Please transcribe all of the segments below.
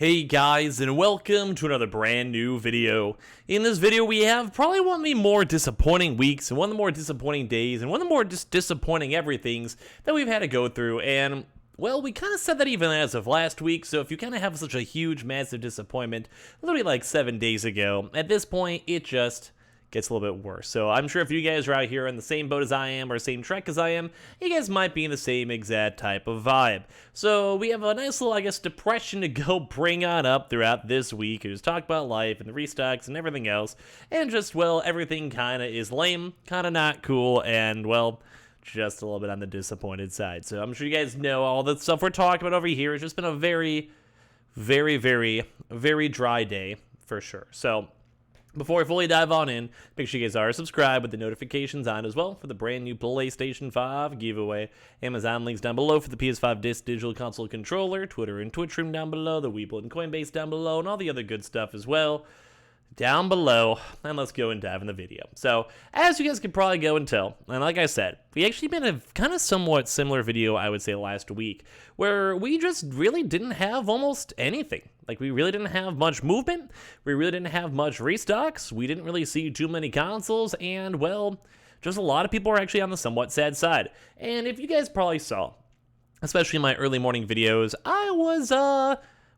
Hey guys, and welcome to another brand new video. In this video we have probably one of the more disappointing weeks and one of the more disappointing days and one of the more disappointing everythings that we've had to go through. And well, we kind of said that even as of last week, so if you kind of have such a huge massive disappointment literally like 7 days ago, at this point it just gets a little bit worse. So I'm sure if you guys are out here in the same boat as I am or same trek as I am, you guys might be in the same exact type of vibe. So we have a nice little, I guess, depression to go bring on up throughout this week. Just talk about life and the restocks and everything else. And just, well, everything kind of is lame, kind of not cool, and, well, just a little bit on the disappointed side. So I'm sure you guys know all the stuff we're talking about over here. It's just been a very, very, very, very dry day for sure. So before we fully dive on in, make sure you guys are subscribed with the notifications on as well for the brand new PlayStation 5 giveaway. Amazon links down below for the PS5 Digital Console Controller, Twitter and Twitch room down below, the Weeble and Coinbase down below, and all the other good stuff as well down below. And let's go and dive in the video. So, as you guys can probably go and tell, and like I said, we actually made a kind of somewhat similar video, I would say, last week, where we just really didn't have almost anything. Like, we really didn't have much movement, we really didn't have much restocks, we didn't really see too many consoles, and, well, just a lot of people are actually on the somewhat sad side. And if you guys probably saw, especially in my early morning videos, I was,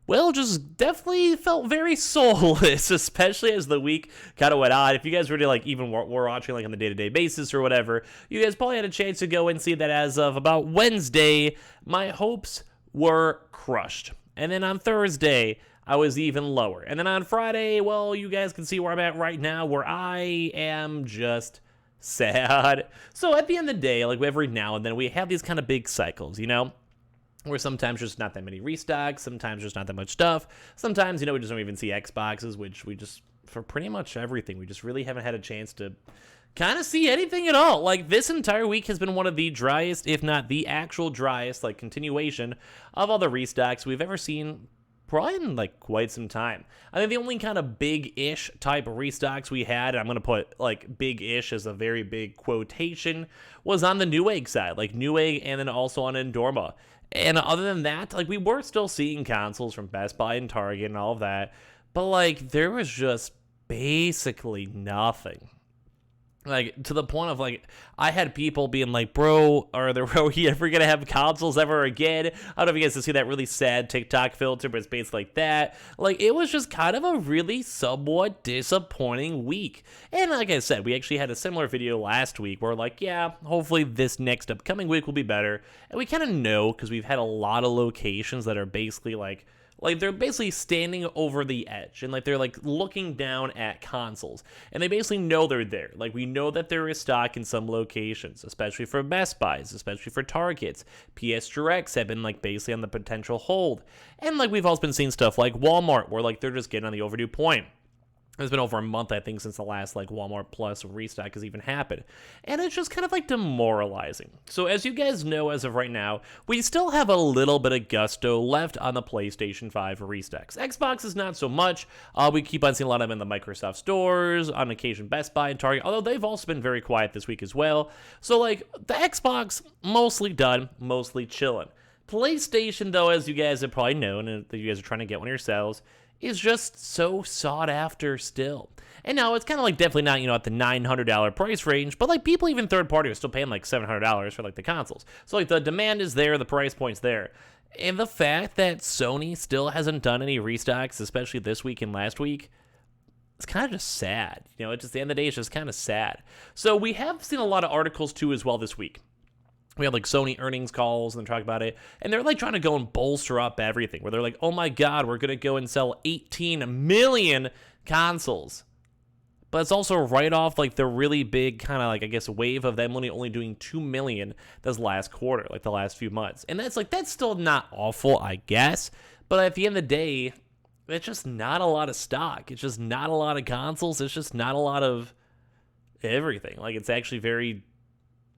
well, just definitely felt very soulless, especially as the week kind of went on. If you guys really, like, even were watching, like, on the day-to-day basis or whatever, you guys probably had a chance to go and see that as of about Wednesday, my hopes were crushed. And then on Thursday, I was even lower. And then on Friday, well, you guys can see where I'm at right now, where I am just sad. So at the end of the day, like, every now and then, we have these kind of big cycles, you know? Where sometimes there's not that many restocks, sometimes there's not that much stuff, sometimes, you know, we just don't even see Xboxes, which we just, for pretty much everything, we just really haven't had a chance to kind of see anything at all. Like, this entire week has been one of the driest, if not the actual driest, like, continuation of all the restocks we've ever seen probably in, like, quite some time. I think the only kind of big-ish type of restocks we had, and I'm going to put, like, big-ish as a very big quotation, was on the Newegg side, like, Newegg and then also on Endorma. And other than that, like, we were still seeing consoles from Best Buy and Target and all of that, but, like, there was just basically nothing. Like, to the point of, like, I had people being like, bro, are we ever gonna have consoles ever again? I don't know if you guys can see that really sad TikTok filter, but it's basically like that. Like, it was just kind of a really somewhat disappointing week. And like I said, we actually had a similar video last week where, like, yeah, hopefully this next upcoming week will be better. And we kind of know, because we've had a lot of locations that are basically like they're basically standing over the edge, and, like, they're, like, looking down at consoles, and they basically know they're there. Like, we know that there is stock in some locations, especially for Best Buys, especially for Targets. PS Directs have been, like, basically on the potential hold, and, like, we've also been seeing stuff like Walmart, where, like, they're just getting on the overdue point. It's been over a month, I think, since the last, like, Walmart Plus restock has even happened. And it's just kind of, like, demoralizing. So as you guys know, as of right now, we still have a little bit of gusto left on the PlayStation 5 restocks. Xbox is not so much. We keep on seeing a lot of them in the Microsoft stores, on occasion Best Buy and Target, although they've also been very quiet this week as well. So, like, the Xbox, mostly done, mostly chilling. PlayStation, though, as you guys have probably known, and that you guys are trying to get one yourselves, is just so sought after still. And now it's kind of like definitely not, you know, at the $900 price range, but, like, people even third party are still paying like $700 for, like, the consoles. So, like, the demand is there, the price point's there. And the fact that Sony still hasn't done any restocks, especially this week and last week, it's kind of just sad. You know, it's just, at the end of the day, it's just kind of sad. So we have seen a lot of articles too as well this week. We had, like, Sony earnings calls and talk about it, and they're, like, trying to go and bolster up everything, where they're like, oh my god, we're gonna go and sell 18 million consoles. But it's also right off, like, the really big kind of, like, I guess, wave of them only doing 2 million this last quarter, like, the last few months. And that's, like, that's still not awful, I guess, but at the end of the day, it's just not a lot of stock. It's just not a lot of consoles. It's just not a lot of everything. Like, it's actually very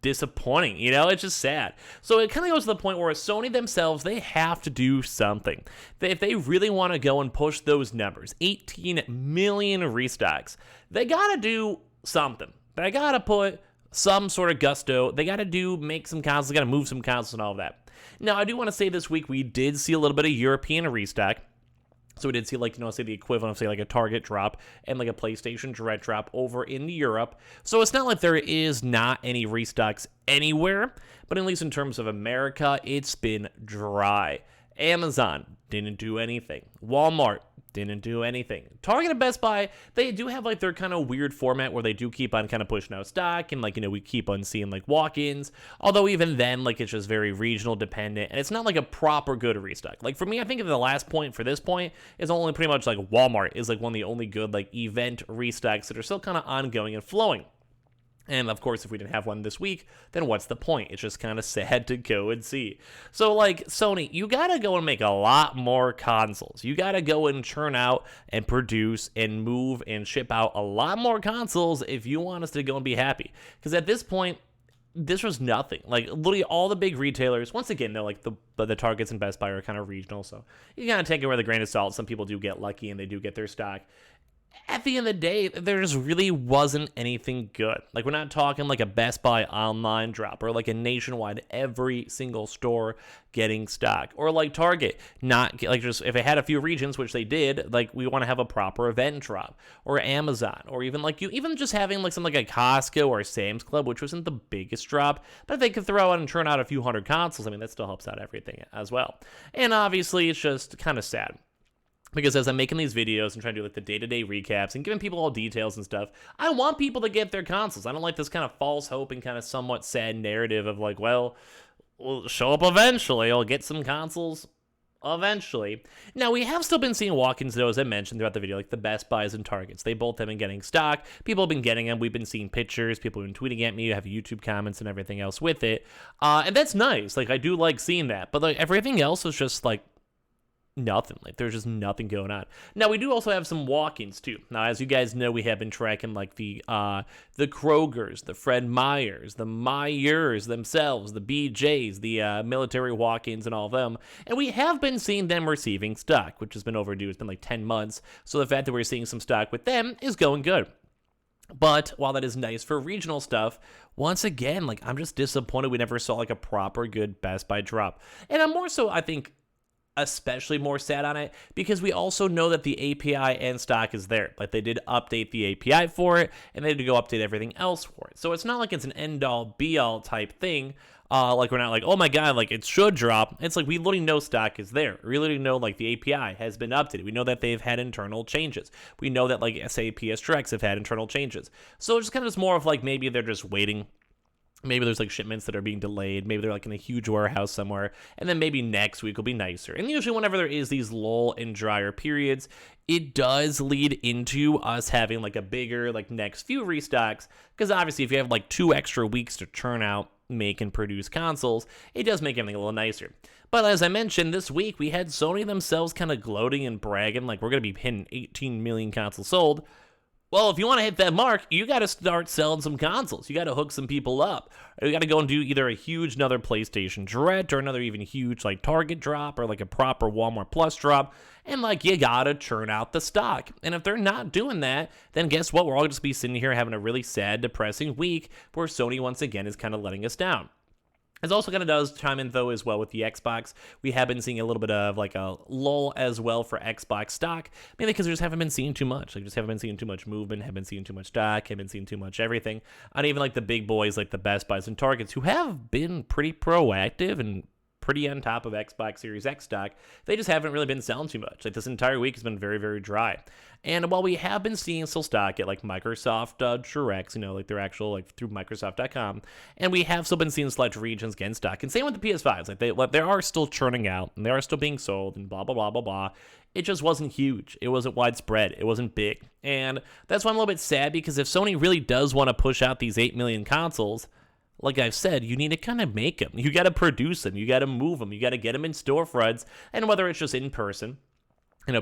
disappointing, you know? It's just sad. So it kind of goes to the point where Sony themselves, they have to do something. If they really want to go and push those numbers, 18 million restocks, they gotta do something. They gotta put some sort of gusto. They gotta make some consoles, they gotta move some consoles and all of that. Now, I do want to say this week we did see a little bit of European restock. So we did see, like, say the equivalent of, say, like a Target drop and like a PlayStation Direct drop over in Europe. So it's not like there is not any restocks anywhere, but at least in terms of America, it's been dry. Amazon didn't do anything. Walmart didn't do anything. Target and Best Buy, they do have like their kind of weird format where they do keep on kind of pushing out stock, and like, we keep on seeing like walk-ins, although even then, like, it's just very regional dependent, and it's not like a proper good restock. Like, for me, I think the last point for this point is only pretty much like Walmart is like one of the only good like event restocks that are still kind of ongoing and flowing. And of course, if we didn't have one this week, then what's the point? It's just kind of sad to go and see. So like, Sony, you gotta go and make a lot more consoles. You gotta go and churn out and produce and move and ship out a lot more consoles if you want us to go and be happy. Because at this point, this was nothing. Like, literally all the big retailers, once again, though, like the Targets and Best Buy are kind of regional, so you gotta take it with a grain of salt. Some people do get lucky and they do get their stock. At the end of the day, there just really wasn't anything good. Like, we're not talking like a Best Buy online drop or like a nationwide every single store getting stock, or like Target not like, just if it had a few regions, which they did, like we want to have a proper event drop, or Amazon, or even like even just having like something like a Costco or Sam's Club, which wasn't the biggest drop, but if they could throw out and churn out a few hundred consoles, I mean, that still helps out everything as well. And obviously, it's just kind of sad. Because as I'm making these videos and trying to do like the day-to-day recaps and giving people all details and stuff, I want people to get their consoles. I don't like this kind of false hope and kind of somewhat sad narrative of like, well, we'll show up eventually. I'll get some consoles eventually. Now, we have still been seeing walk-ins, though, as I mentioned throughout the video, like the Best Buys and Targets. They both have been getting stock. People have been getting them. We've been seeing pictures. People have been tweeting at me. I have YouTube comments and everything else with it. And that's nice. Like, I do like seeing that. But like everything else is just like, nothing. Like, there's just nothing going on. Now, we do also have some walk-ins too. Now, as you guys know, we have been tracking like the Krogers, the Fred Meyers, the Meyers themselves, the BJs, the military walk-ins and all of them. And we have been seeing them receiving stock, which has been overdue. It's been like 10 months. So the fact that we're seeing some stock with them is going good. But while that is nice for regional stuff, once again, like, I'm just disappointed we never saw like a proper good Best Buy drop. And I'm more so, I think, especially more sad on it because we also know that the API and stock is there. Like, they did update the API for it, and they had to go update everything else for it. So it's not like it's an end-all, be-all type thing. Like, we're not like, oh my god, like, it should drop. It's like, we literally know stock is there. We literally know, like, the API has been updated. We know that they've had internal changes. We know that, like, say, PS Directs have had internal changes. So it's just kind of just more of, like, maybe they're just waiting. Maybe there's like shipments that are being delayed. Maybe they're like in a huge warehouse somewhere. And then maybe next week will be nicer. And usually whenever there is these lull and drier periods, it does lead into us having like a bigger like next few restocks. Because obviously if you have like 2 extra weeks to churn out, make and produce consoles, it does make everything a little nicer. But as I mentioned, this week we had Sony themselves kind of gloating and bragging like we're going to be hitting 18 million consoles sold. Well, if you want to hit that mark, you got to start selling some consoles. You got to hook some people up. You got to go and do either a huge another PlayStation Direct or another even huge like Target drop or like a proper Walmart Plus drop. And like, you got to churn out the stock. And if they're not doing that, then guess what? We're all just be sitting here having a really sad, depressing week where Sony once again is kind of letting us down. It also kind of does chime in, though, as well with the Xbox. We have been seeing a little bit of, like, a lull as well for Xbox stock, mainly because we just haven't been seeing too much. Like, just haven't been seeing too much movement, haven't been seeing too much stock, haven't been seeing too much everything. And even, like, the big boys, like the Best Buys and Targets, who have been pretty proactive and pretty on top of Xbox Series X stock, they just haven't really been selling too much. Like, this entire week has been very, very dry. And while we have been seeing still stock at like Microsoft Directs, like their actual like through Microsoft.com, and we have still been seeing select regions get in stock. And same with the PS5s, like they are still churning out and they are still being sold and blah blah blah blah blah. It just wasn't huge. It wasn't widespread. It wasn't big. And that's why I'm a little bit sad, because if Sony really does want to push out these 8 million consoles, like I've said, you need to kind of make them. You got to produce them. You got to move them. You got to get them in storefronts. And whether it's just in person,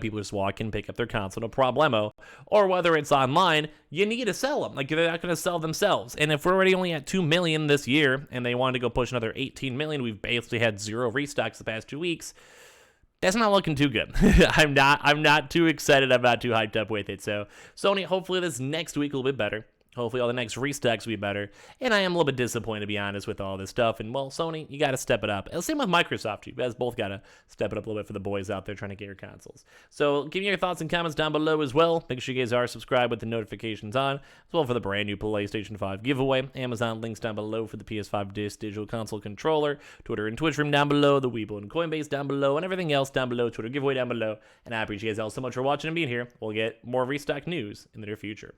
people just walk in, pick up their console, no problemo. Or whether it's online, you need to sell them. Like, they're not going to sell themselves. And if we're already only at 2 million this year, and they wanted to go push another 18 million, we've basically had 0 restocks the past 2 weeks. That's not looking too good. I'm not too excited. I'm not too hyped up with it. So, Sony, hopefully this next week will be better. Hopefully all the next restocks will be better. And I am a little bit disappointed, to be honest, with all this stuff. And, well, Sony, you got to step it up. And same with Microsoft. You guys both got to step it up a little bit for the boys out there trying to get your consoles. So give me your thoughts and comments down below as well. Make sure you guys are subscribed with the notifications on, as well for the brand new PlayStation 5 giveaway. Amazon links down below for the PS5 Digital Console Controller. Twitter and Twitch room down below. The Weeble and Coinbase down below. And everything else down below. Twitter giveaway down below. And I appreciate you guys all so much for watching and being here. We'll get more restock news in the near future.